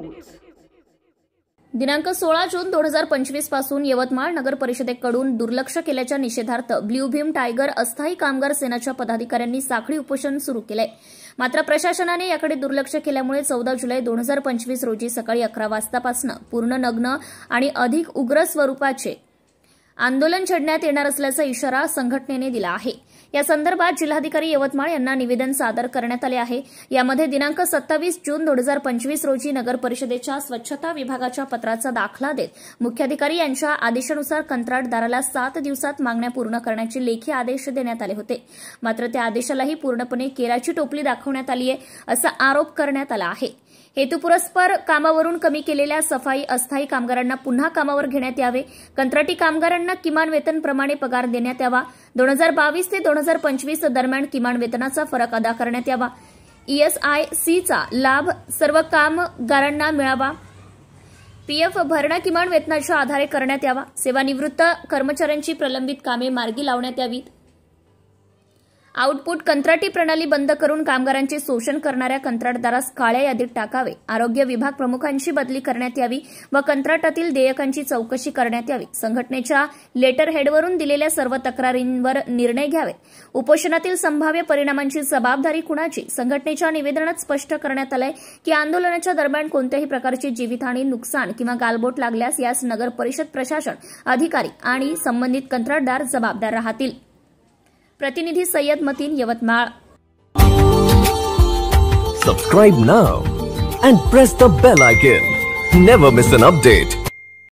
News. दिनांक 16 जून 2025 पासून यवतमाळ नगर परिषदेकडून दुर्लक्ष केल्याच्या निषेधार्थ ब्ल्यू भीम टायगर अस्थायी कामगार सेनाच्या पदाधिकाऱ्यांनी साखळी उपोषण सुरू केले। मात्र प्रशासनाने याकडे दुर्लक्ष केल्यामुळे 14 जुलै 2025 रोजी सकाळी 11 वाजतापासून पूर्ण नग्न आणि अधिक उग्र स्वरूपाचे आंदोलन छेडण्यात येणार असल्याचा इशारा संघटनेने दिला आहे। या संदर्भात जिल्हाधिकारी यवतमाळ यांना निवेदन सादर करण्यात आले आहे। यामध्ये दिनांक 27 जून 2025 रोजी नगर परिषदेच्या स्वच्छता विभागाच्या पत्राचा दाखला देत मुख्याधिकारी यांच्या आदेशानुसार कंत्राटदाराला 7 दिवसात मागण्या पूर्ण करण्याचे लेखी आदेश देण्यात आले होते। मात्र त्या आदेशालाही पूर्णपणे केराची टोपली दाखवण्यात आली आहे असा आरोप करण्यात आला आहे। हेतुपुरस्पर कामावरून कमी केलेल्या सफाई अस्थायी कामगारांना पुन्हा कामावर घेण्यात यावे, कंत्राटी कामगारांना किमान वेतन प्रमाणे पगार देण्यात यावा, 2022 ते 2025 दरम्यान किमान वेतनाचा फरक अदा करण्यात यावा, ESICचा लाभ सर्व कामगारांना मिळावा, पीएफ भरणा किमान वेतनाच्या आधारे करण्यात यावा, सेवानिवृत्त कर्मचाऱ्यांची प्रलंबित कामे मार्गी लावण्यात यावीत, आउटपुट कंत्राटी प्रणाली बंद करून कामगारांचे शोषण करणाऱ्या कंत्राटदारास काळ्या यादीत टाकावे, आरोग्य विभाग प्रमुखांची बदली करण्यात यावी व कंत्राटातील देयकांची चौकशी करण्यात यावी, संघटनेच्या लेटर हेडवरून दिलेल्या सर्व तक्रारींवर निर्णय घ्यावे, उपोषणातील संभाव्य परिणामांची जबाबदारी कुणाची, संघटनेच्या निवेदनात स्पष्ट करण्यात आलंय की आंदोलनाच्या दरम्यान कोणत्याही प्रकारची जीवितहानी, नुकसान किंवा गालबोट लागल्यास यास नगर परिषद प्रशासन, अधिकारी आणि संबंधित कंत्राटदार जबाबदार राहतील। प्रतिनिधी Syed Mateen, Yavatmal. Subscribe now and press the bell icon. Never miss an update.